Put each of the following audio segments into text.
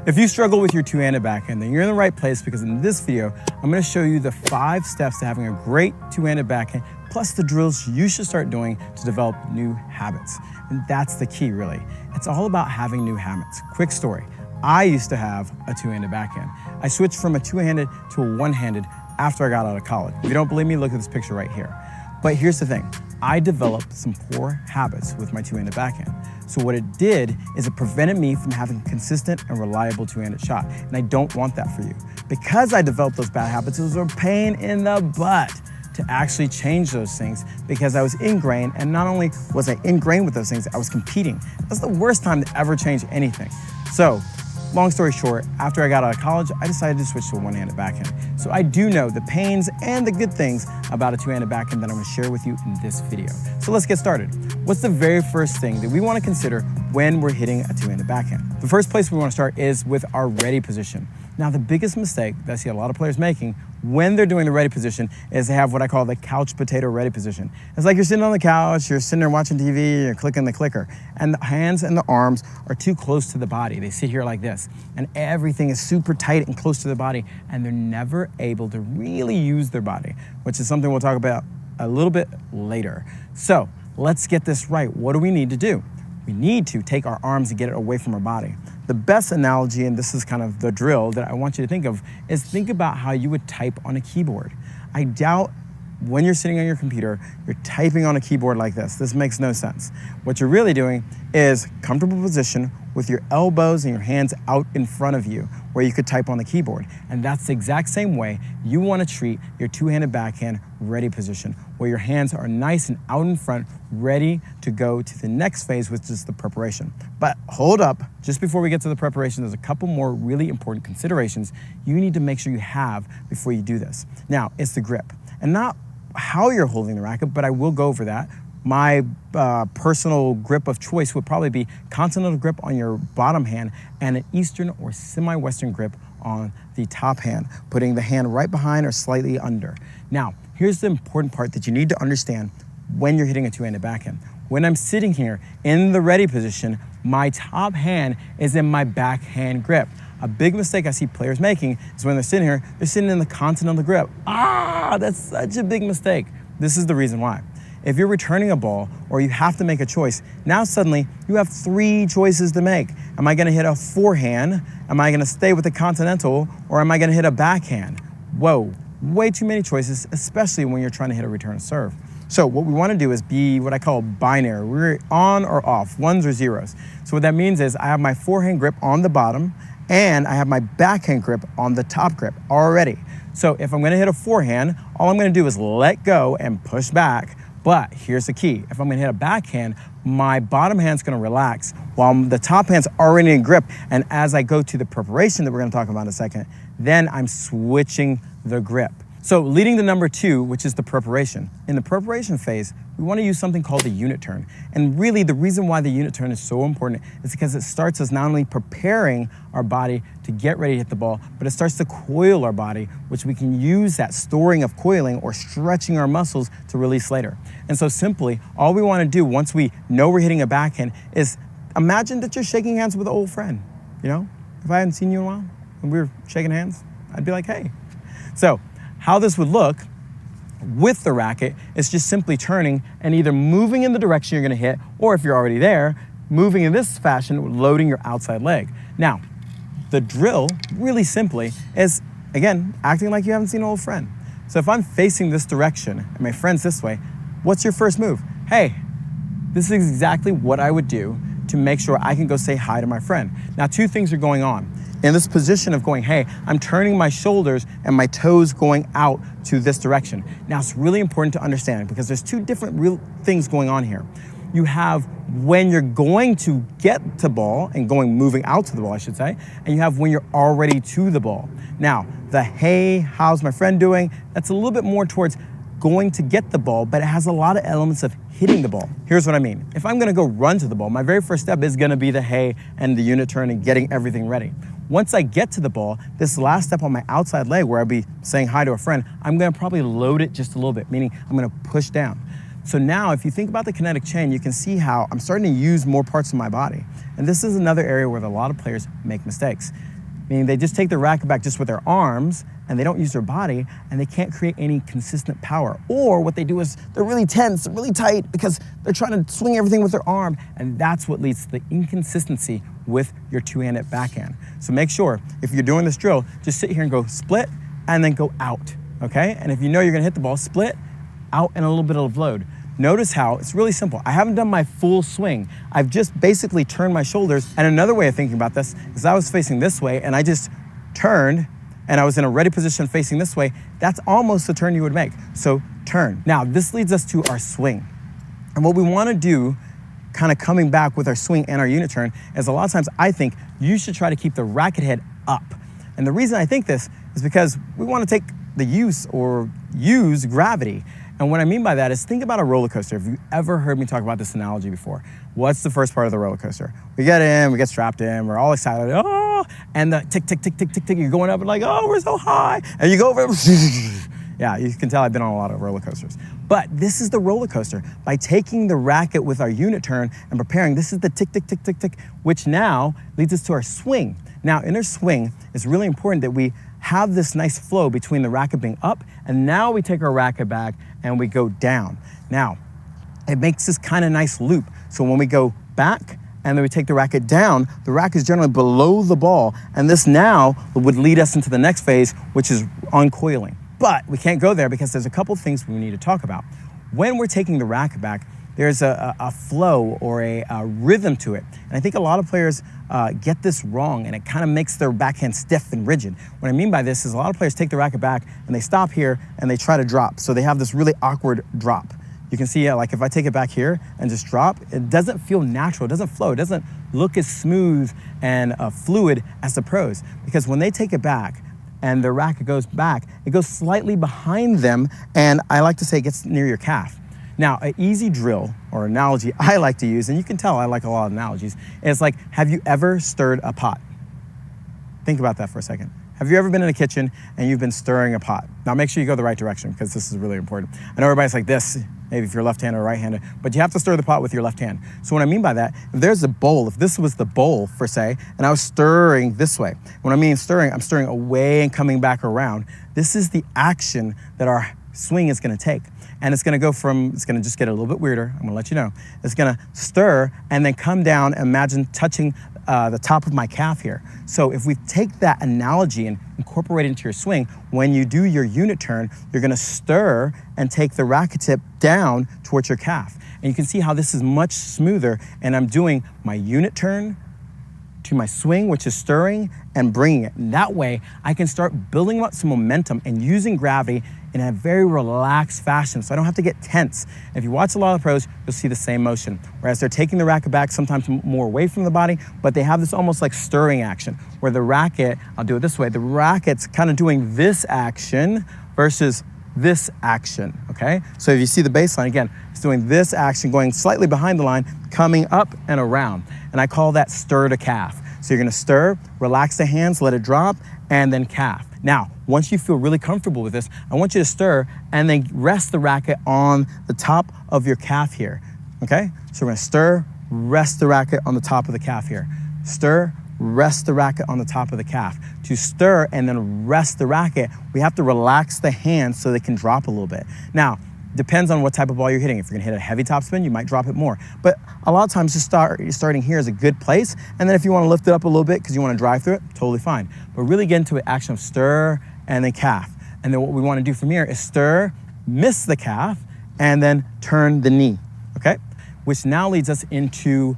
If you struggle with your two-handed backhand, then you're in the right place, because in this video, I'm going to show you the 5 steps to having a great two-handed backhand, plus the drills you should start doing to develop new habits. And that's the key, really. It's all about having new habits. Quick story. I used to have a two-handed backhand. I switched from a two-handed to a one-handed after I got out of college. If you don't believe me, look at this picture right here. But here's the thing. I developed some poor habits with my two-handed backhand. So what it did is it prevented me from having a consistent and reliable two-handed shot. And I don't want that for you. Because I developed those bad habits, it was a pain in the butt to actually change those things, because I was ingrained, and not only was I ingrained with those things, I was competing. That's the worst time to ever change anything. So, long story short, after I got out of college, I decided to switch to a one-handed backhand. So I do know the pains and the good things about a two-handed backhand that I'm going to share with you in this video. So let's get started. What's the very first thing that we want to consider when we're hitting a two-handed backhand? The first place we want to start is with our ready position. Now, the biggest mistake that I see a lot of players making when they're doing the ready position is they have what I call the couch potato ready position. It's like you're sitting on the couch, you're sitting there watching TV, you're clicking the clicker, and the hands and the arms are too close to the body. They sit here like this, and everything is super tight and close to the body, and they're never able to really use their body, which is something we'll talk about a little bit later. So let's get this right. What do we need to do? We need to take our arms and get it away from our body. The best analogy, and this is kind of the drill that I want you to think of, is think about how you would type on a keyboard. I doubt when you're sitting on your computer, you're typing on a keyboard like this. This makes no sense. What you're really doing is comfortable position with your elbows and your hands out in front of you, where you could type on the keyboard. And that's the exact same way you want to treat your two-handed backhand ready position, where your hands are nice and out in front, ready to go to the next phase, which is the preparation. But hold up, just before we get to the preparation, there's a couple more really important considerations you need to make sure you have before you do this. Now, it's the grip, and not how you're holding the racket, but I will go over that. My personal grip of choice would probably be continental grip on your bottom hand and an Eastern or semi-Western grip on the top hand, putting the hand right behind or slightly under. Now, here's the important part that you need to understand when you're hitting a two-handed backhand. When I'm sitting here in the ready position, my top hand is in my backhand grip. A big mistake I see players making is when they're sitting here, they're sitting in the continental grip. That's such a big mistake. This is the reason why. If you're returning a ball or you have to make a choice, now suddenly you have 3 choices to make. Am I gonna hit a forehand? Am I gonna stay with the continental? Or am I gonna hit a backhand? Whoa, way too many choices, especially when you're trying to hit a return serve. So what we wanna do is be what I call binary. We're on or off, ones or zeros. So what that means is I have my forehand grip on the bottom and I have my backhand grip on the top grip already. So if I'm gonna hit a forehand, all I'm gonna do is let go and push back. But here's the key. If I'm gonna hit a backhand, my bottom hand's gonna relax while the top hand's already in grip. And as I go to the preparation that we're gonna talk about in a second, then I'm switching the grip. So leading to number 2, which is the preparation. In the preparation phase, we wanna use something called the unit turn. And really the reason why the unit turn is so important is because it starts us not only preparing our body to get ready to hit the ball, but it starts to coil our body, which we can use that storing of coiling or stretching our muscles to release later. And so simply, all we wanna do once we know we're hitting a backhand is imagine that you're shaking hands with an old friend. You know, if I hadn't seen you in a while, when we were shaking hands, I'd be like, hey. So, how this would look with the racket is just simply turning and either moving in the direction you're gonna hit, or if you're already there, moving in this fashion, loading your outside leg. Now, the drill, really simply, is, again, acting like you haven't seen an old friend. So if I'm facing this direction and my friend's this way, what's your first move? Hey, this is exactly what I would do to make sure I can go say hi to my friend. Now, 2 things are going on. In this position of going, hey, I'm turning my shoulders and my toes going out to this direction. Now, it's really important to understand because there's 2 different real things going on here. You have when you're going to get the ball and moving out to the ball, I should say, and you have when you're already to the ball. Now, the hey, how's my friend doing? That's a little bit more towards going to get the ball, but it has a lot of elements of hitting the ball. Here's what I mean. If I'm gonna go run to the ball, my very first step is gonna be the hey and the unit turn and getting everything ready. Once I get to the ball, this last step on my outside leg where I'll be saying hi to a friend, I'm gonna probably load it just a little bit, meaning I'm gonna push down. So now if you think about the kinetic chain, you can see how I'm starting to use more parts of my body. And this is another area where a lot of players make mistakes. meaning they just take the racket back just with their arms and they don't use their body, and they can't create any consistent power. Or what they do is they're really tense, really tight, because they're trying to swing everything with their arm, and that's what leads to the inconsistency with your two-handed backhand. So make sure, if you're doing this drill, just sit here and go split and then go out, okay? And if you know you're gonna hit the ball, split, out, and a little bit of load. Notice how it's really simple. I haven't done my full swing. I've just basically turned my shoulders. And another way of thinking about this is I was facing this way and I just turned and I was in a ready position facing this way. That's almost the turn you would make. So turn. Now this leads us to our swing. And what we want to do, kind of coming back with our swing and our unit turn, is a lot of times I think you should try to keep the racket head up. And the reason I think this is because we want to take the use gravity. And what I mean by that is, think about a roller coaster. Have you ever heard me talk about this analogy before? What's the first part of the roller coaster? We get in, we get strapped in, we're all excited, oh, and the tick, tick, tick, tick, tick, tick, you're going up and like, oh, we're so high. And you go over, yeah, you can tell I've been on a lot of roller coasters. But this is the roller coaster. By taking the racket with our unit turn and preparing, this is the tick, tick, tick, tick, tick, which now leads us to our swing. Now in our swing, it's really important that we have this nice flow between the racket being up, and now we take our racket back and we go down. Now, it makes this kind of nice loop. So when we go back and then we take the racket down, the racket is generally below the ball, and this now would lead us into the next phase, which is uncoiling. But we can't go there because there's a couple things we need to talk about. When we're taking the racket back, there's a flow or a rhythm to it. And I think a lot of players get this wrong, and it kind of makes their backhand stiff and rigid. What I mean by this is a lot of players take the racket back and they stop here and they try to drop. So they have this really awkward drop. You can see, like if I take it back here and just drop, it doesn't feel natural, it doesn't flow, it doesn't look as smooth and fluid as the pros. Because when they take it back and the racket goes back, it goes slightly behind them, and I like to say it gets near your calf. Now, an easy drill or analogy I like to use, and you can tell I like a lot of analogies, is like, have you ever stirred a pot? Think about that for a second. Have you ever been in a kitchen and you've been stirring a pot? Now make sure you go the right direction, because this is really important. I know everybody's like this, maybe if you're left-handed or right-handed, but you have to stir the pot with your left hand. So what I mean by that, if there's a bowl, if this was the bowl for say, and I was stirring this way, when I mean stirring, I'm stirring away and coming back around. This is the action that our swing is gonna take. And it's gonna go from, it's gonna just get a little bit weirder, I'm gonna let you know. It's gonna stir and then come down, imagine touching the top of my calf here. So if we take that analogy and incorporate it into your swing, when you do your unit turn, you're gonna stir and take the racket tip down towards your calf. And you can see how this is much smoother, and I'm doing my unit turn to my swing, which is stirring, and bringing it. And that way, I can start building up some momentum and using gravity in a very relaxed fashion, so I don't have to get tense. And if you watch a lot of pros, you'll see the same motion. Whereas they're taking the racket back, sometimes more away from the body, but they have this almost like stirring action, where the racket, I'll do it this way, the racket's kind of doing this action versus this action, okay? So if you see the baseline, again, it's doing this action, going slightly behind the line, coming up and around. And I call that stir to calf. So you're gonna stir, relax the hands, let it drop, and then calf. Now, once you feel really comfortable with this, I want you to stir and then rest the racket on the top of your calf here, okay? So we're gonna stir, rest the racket on the top of the calf here. Stir, rest the racket on the top of the calf. To stir and then rest the racket, we have to relax the hands so they can drop a little bit. Now, depends on what type of ball you're hitting. If you're gonna hit a heavy topspin, you might drop it more. But a lot of times just starting here is a good place. And then if you wanna lift it up a little bit because you wanna drive through it, totally fine. But really get into an action of stir and then calf. And then what we wanna do from here is stir, miss the calf, and then turn the knee, okay? Which now leads us into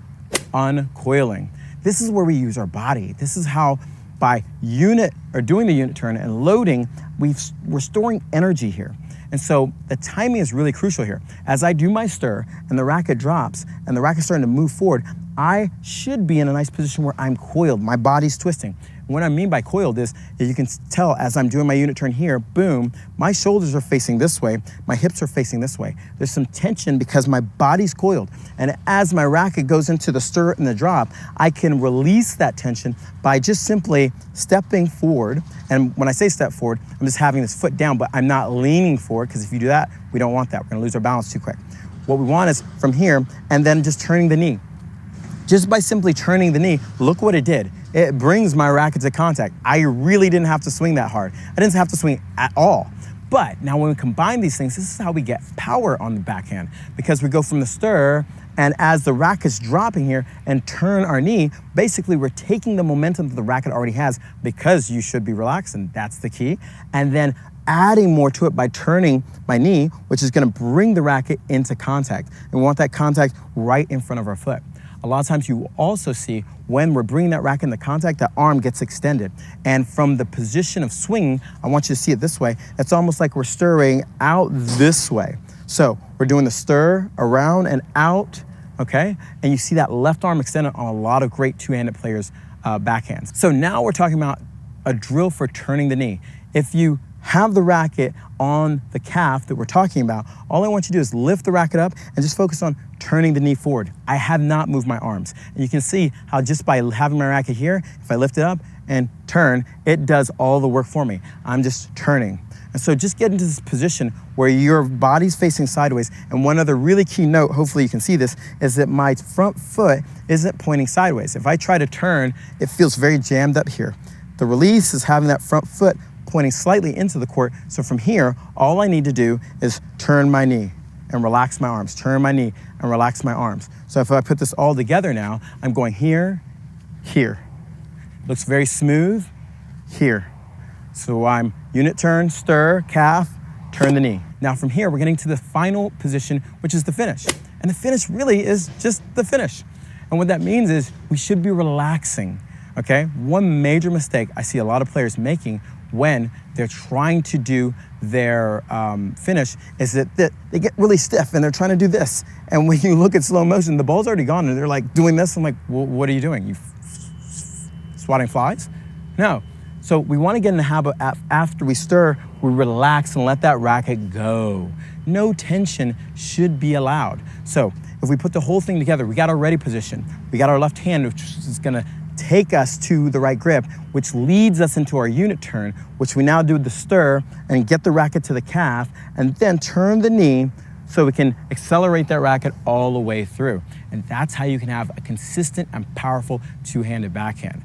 uncoiling. This is where we use our body. This is how, by doing the unit turn and loading, we're storing energy here. And so the timing is really crucial here. As I do my stir and the racket drops and the racket's starting to move forward, I should be in a nice position where I'm coiled, my body's twisting. And what I mean by coiled is, you can tell as I'm doing my unit turn here, boom, my shoulders are facing this way, my hips are facing this way. There's some tension because my body's coiled. And as my racket goes into the stir and the drop, I can release that tension by just simply stepping forward. And when I say step forward, I'm just having this foot down, but I'm not leaning forward, because if you do that, we don't want that. We're gonna lose our balance too quick. What we want is from here, and then just turning the knee. Just by simply turning the knee, look what it did. it brings my racket to contact. I really didn't have to swing that hard. I didn't have to swing at all. But now when we combine these things, this is how we get power on the backhand, because we go from the stir, and as the racket's dropping here and turn our knee, basically we're taking the momentum that the racket already has, because you should be relaxed, and that's the key, and then adding more to it by turning my knee, which is gonna bring the racket into contact. And we want that contact right in front of our foot. A lot of times you will also see when we're bringing that racket into contact, that arm gets extended. And from the position of swinging, I want you to see it this way. It's almost like we're stirring out this way. So we're doing the stir around and out, okay? And you see that left arm extended on a lot of great two-handed players' backhands. So now we're talking about a drill for turning the knee. If you have the racket on the calf that we're talking about, all I want you to do is lift the racket up and just focus on turning the knee forward. I have not moved my arms. And you can see how just by having my racket here, if I lift it up and turn, it does all the work for me. I'm just turning. And so just get into this position where your body's facing sideways. And one other really key note, hopefully you can see this, is that my front foot isn't pointing sideways. If I try to turn, it feels very jammed up here. The release is having that front foot pointing slightly into the court. So from here, all I need to do is turn my knee and relax my arms, turn my knee and relax my arms. So if I put this all together now, I'm going here, here. Looks very smooth, here. So I'm unit turn, stir, calf, turn the knee. Now from here, we're getting to the final position, which is the finish. And the finish really is just the finish. And what that means is we should be relaxing, okay? One major mistake I see a lot of players making when they're trying to do their finish is that they get really stiff and they're trying to do this. And when you look at slow motion, the ball's already gone and they're like doing this. I'm like, well, what are you doing? You swatting flies? No. So we want to get in the habit after we stir, we relax and let that racket go. No tension should be allowed. So if we put the whole thing together, we got our ready position. We got our left hand, which is gonna take us to the right grip, which leads us into our unit turn, which we now do the stir and get the racket to the calf and then turn the knee so we can accelerate that racket all the way through. And that's how you can have a consistent and powerful two-handed backhand.